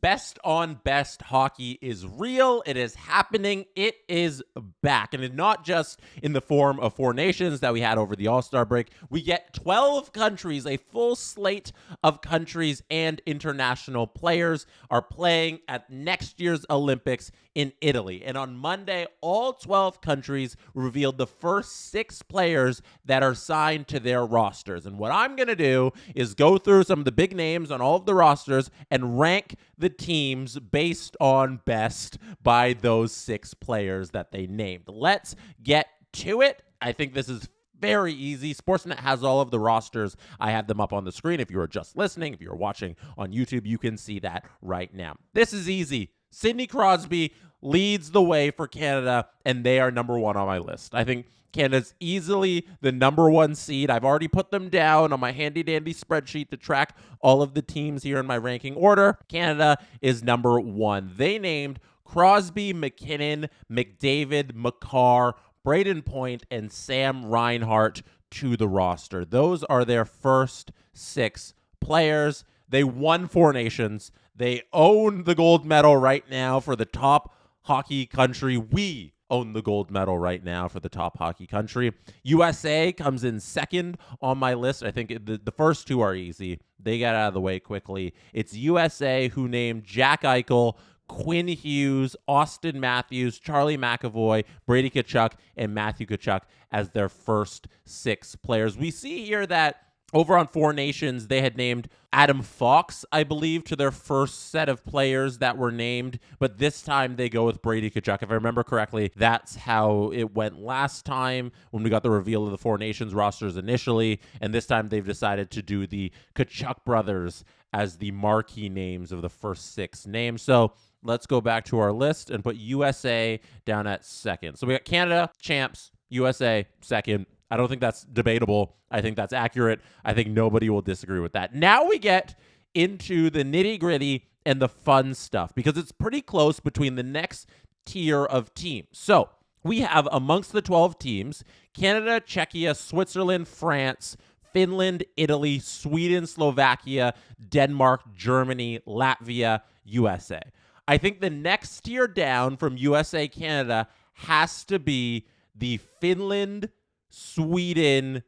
best on best hockey is real. It is happening. It is back. And it's not just in the form of 4 nations that we had over the All-Star break. We get 12 countries, a full slate of countries and international players are playing at next year's Olympics in Italy. And on Monday, all 12 countries revealed the first 6 players that are signed to their rosters. And what I'm going to do is go through some of the big names on all of the rosters and rank the teams based on best by those 6 players that they named. Let's get to it. I think this is very easy. Sportsnet has all of the rosters. I have them up on the screen. If you are just listening, if you're watching on YouTube, you can see that right now. This is easy. Sidney Crosby leads the way for Canada, and they are number 1 on my list. I think Canada's easily the number 1 seed. I've already put them down on my handy-dandy spreadsheet to track all of the teams here in my ranking order. Canada is number 1. They named Crosby, McKinnon, McDavid, Makar, Braden Point, and Sam Reinhart to the roster. Those are their first 6 players. They won 4 nations. They own the gold medal right now for the top hockey country. We own the gold medal right now for the top hockey country. USA comes in second on my list. I think the first 2 are easy. They got out of the way quickly. It's USA who named Jack Eichel, Quinn Hughes, Austin Matthews, Charlie McAvoy, Brady Tkachuk, and Matthew Tkachuk as their first 6 players. We see here that over on 4 Nations, they had named Adam Fox, I believe, to their first set of players that were named. But this time they go with Brady Tkachuk. If I remember correctly, that's how it went last time when we got the reveal of the 4 Nations rosters initially. And this time they've decided to do the Tkachuk brothers as the marquee names of the first 6 names. So let's go back to our list and put USA down at second. So we got Canada, champs, USA, second. I don't think that's debatable. I think that's accurate. I think nobody will disagree with that. Now we get into the nitty-gritty and the fun stuff because it's pretty close between the next tier of teams. So we have amongst the 12 teams, Canada, Czechia, Switzerland, France, Finland, Italy, Sweden, Slovakia, Denmark, Germany, Latvia, USA. I think the next tier down from USA, Canada has to be the Finland, Sweden,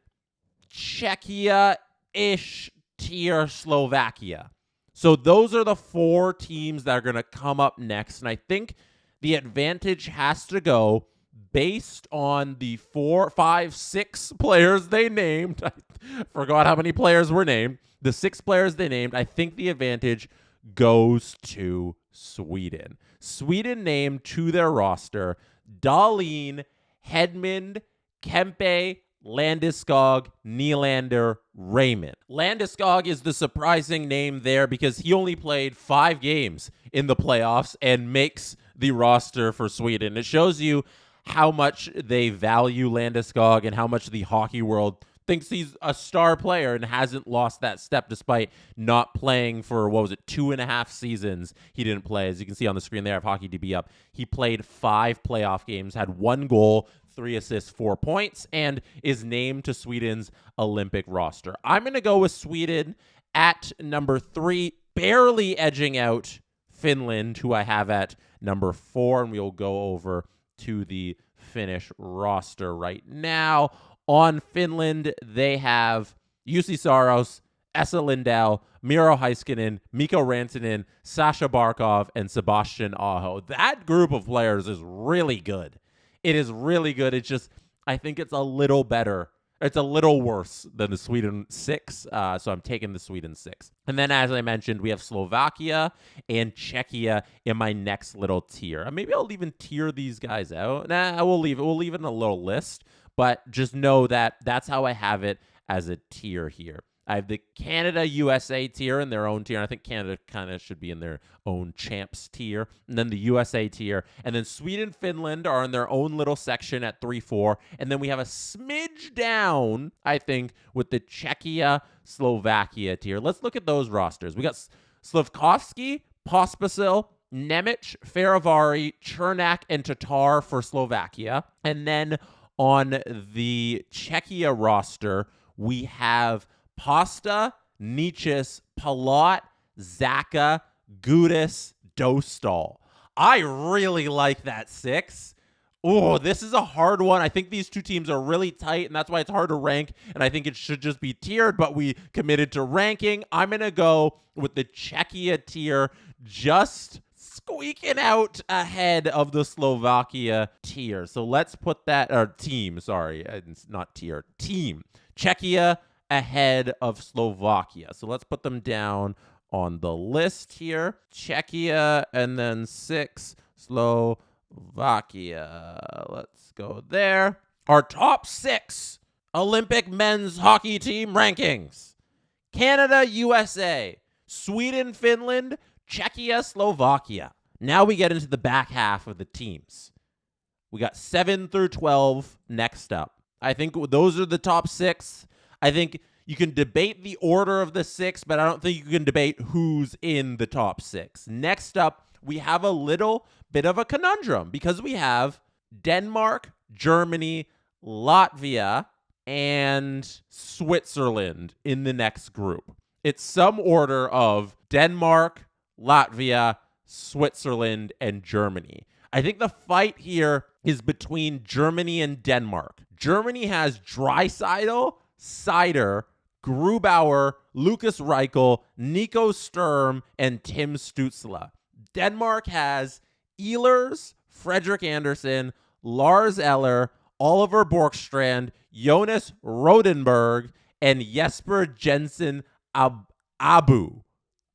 Czechia-ish tier Slovakia. So those are the 4 teams that are going to come up next. And I think the advantage has to go based on the 4, 5, 6 players they named. I forgot how many players were named. The 6 players they named, I think the advantage goes to Sweden. Sweden named to their roster Dahlin, Hedman, Kempe, Landeskog, Nylander, Raymond. Landeskog is the surprising name there because he only played 5 games in the playoffs and makes the roster for Sweden. It shows you how much they value Landeskog and how much the hockey world thinks he's a star player and hasn't lost that step despite not playing for, 2.5 seasons he didn't play. As you can see on the screen there, I have HockeyDB up. He played 5 playoff games, had 1 goal, 3 assists, 4 points, and is named to Sweden's Olympic roster. I'm going to go with Sweden at number 3, barely edging out Finland, who I have at number 4, and we'll go over to the Finnish roster right now. On Finland, they have Jussi Saros, Esa Lindell, Miro Heiskanen, Mikko Rantanen, Sasha Barkov, and Sebastian Aho. That group of players is really good. It is really good. It's just, I think it's a little better. It's a little worse than the Sweden 6, so I'm taking the Sweden 6. And then, as I mentioned, we have Slovakia and Czechia in my next little tier. Maybe I'll even tier these guys out. Nah, we'll leave it. We'll leave it in a little list. But just know that that's how I have it as a tier here. I have the Canada-USA tier in their own tier. I think Canada kind of should be in their own champs tier. And then the USA tier. And then Sweden-Finland are in their own little section at 3-4. And then we have a smidge down, I think, with the Czechia-Slovakia tier. Let's look at those rosters. We got Slafkovsky, Pospisil, Nemec, Feravari, Chernak, and Tatar for Slovakia. And then on the Czechia roster, we have Pasta, Nichis, Palat, Zaka, Gudis, Dostal. I really like that 6. Oh, this is a hard one. I think these two teams are really tight, and that's why it's hard to rank, and I think it should just be tiered, but we committed to ranking. I'm going to go with the Czechia tier, just squeaking out ahead of the Slovakia tier. So let's put that, or team, sorry, it's not tier, team. Czechia ahead of Slovakia. So let's put them down on the list here. Czechia, and then 6, Slovakia. Let's go there. Our top 6 Olympic men's hockey team rankings. Canada, USA, Sweden, Finland, Czechia, Slovakia. Now we get into the back half of the teams. We got 7 through 12 next up. I think those are the top 6. I think you can debate the order of the 6, but I don't think you can debate who's in the top 6. Next up, we have a little bit of a conundrum because we have Denmark, Germany, Latvia, and Switzerland in the next group. It's some order of Denmark, Latvia, Switzerland, and Germany. I think the fight here is between Germany and Denmark. Germany has Draisaitl, Seider, Grubauer, Lucas Reichel, Nico Sturm, and Tim Stützle. Denmark has Ehlers, Frederik Andersen, Lars Eller, Oliver Borkstrand, Jonas Rodenberg, and Jesper Jensen Abu.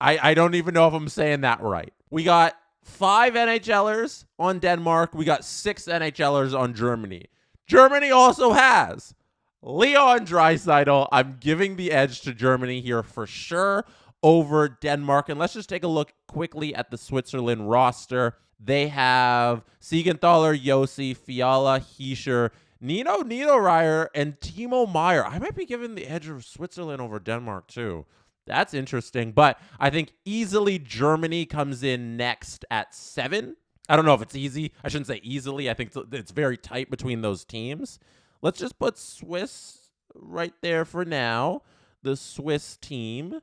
I don't even know if I'm saying that right. We got 5 NHLers on Denmark. We got 6 NHLers on Germany. Germany also has Leon Draisaitl. I'm giving the edge to Germany here for sure over Denmark. And let's just take a look quickly at the Switzerland roster. They have Siegenthaler, Josi, Fiala, Hischier, Nino Niederreiter, and Timo Meier. I might be giving the edge of Switzerland over Denmark too. That's interesting. But I think easily Germany comes in next at 7. I don't know if it's easy. I shouldn't say easily. I think it's very tight between those teams. Let's just put Swiss right there for now. The Swiss team.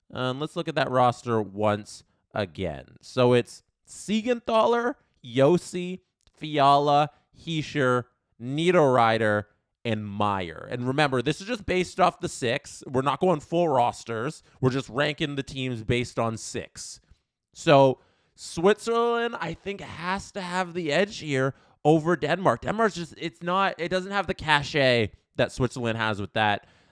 Let's look at that roster once again. So it's Siegenthaler, Josi, Fiala, Hischier, Niederreiter, and Meier. And remember, this is just based off the 6. We're not going full rosters. We're just ranking the teams based on 6. So Switzerland, I think, has to have the edge here over Denmark. Denmark's just, it doesn't have the cachet that Switzerland has with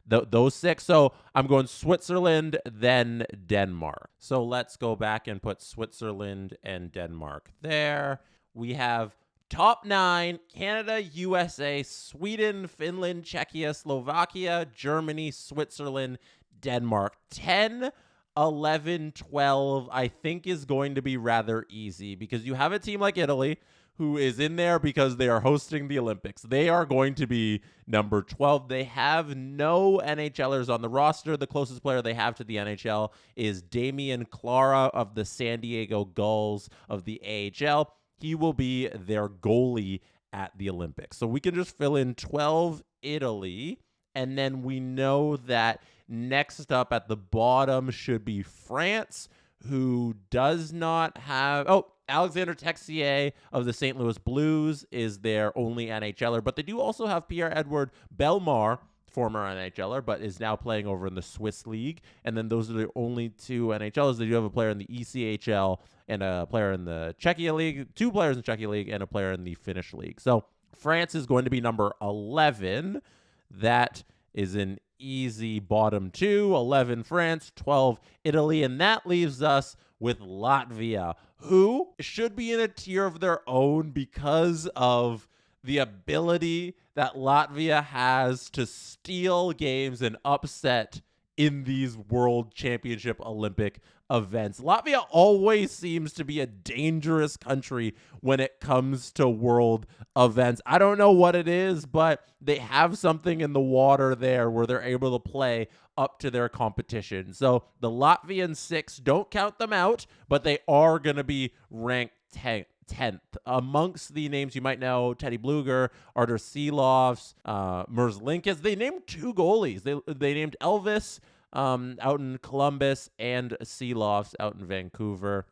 those 6. So I'm going Switzerland, then Denmark. So let's go back and put Switzerland and Denmark there. We have top 9, Canada, USA, Sweden, Finland, Czechia, Slovakia, Germany, Switzerland, Denmark. 10, 11, 12, I think is going to be rather easy because you have a team like Italy who is in there because they are hosting the Olympics. They are going to be number 12. They have no NHLers on the roster. The closest player they have to the NHL is Damian Clara of the San Diego Gulls of the AHL. He will be their goalie at the Olympics. So we can just fill in 12 Italy, and then we know that next up at the bottom should be France, who does not have... Oh, Alexander Texier of the St. Louis Blues is their only NHLer, but they do also have Pierre-Edouard Bellemare, former NHLer, but is now playing over in the Swiss League. And then those are the only 2 NHLers. They do have a player in the ECHL and a player in the Czechia League, 2 players in the Czechia League, and a player in the Finnish League. So France is going to be number 11. That is an easy bottom 2. 11 France, 12 Italy, and that leaves us with Latvia, who should be in a tier of their own because of the ability that Latvia has to steal games and upset in these World Championship Olympic events. Latvia always seems to be a dangerous country when it comes to world events. I don't know what it is, but they have something in the water there where they're able to play up to their competition. So the Latvian 6, don't count them out, but they are going to be ranked 10th. Amongst the names you might know, Teddy Bluger, Artur Silovs, Merzlinkis. They named 2 goalies. They named Elvis out in Columbus and Silovs out in Vancouver.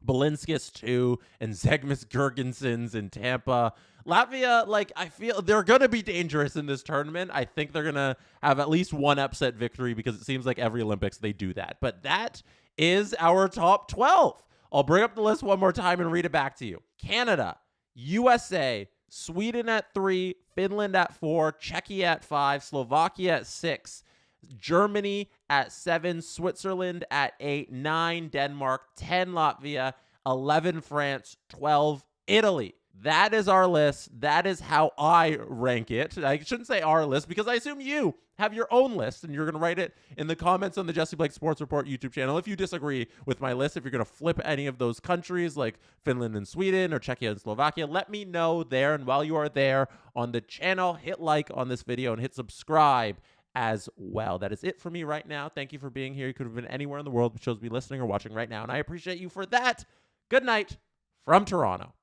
Belinskis 2 and Zegmas Girgensons in Tampa. Latvia, like, I feel they're going to be dangerous in this tournament. I think they're going to have at least one upset victory because it seems like every Olympics they do that. But that is our top 12. I'll bring up the list one more time and read it back to you. Canada, USA, Sweden at 3, Finland at 4, Czechia at 5, Slovakia at 6, Germany at 7, Switzerland at 8, 9, Denmark, 10, Latvia, 11, France, 12, Italy. That is our list. That is how I rank it. I shouldn't say our list because I assume you have your own list and you're going to write it in the comments on the Jesse Blake Sports Report YouTube channel. If you disagree with my list, if you're going to flip any of those countries like Finland and Sweden or Czechia and Slovakia, let me know there. And while you are there on the channel, hit like on this video and hit subscribe as well. That is it for me right now. Thank you for being here. You could have been anywhere in the world, but chose to be listening or watching right now, and I appreciate you for that. Good night from Toronto.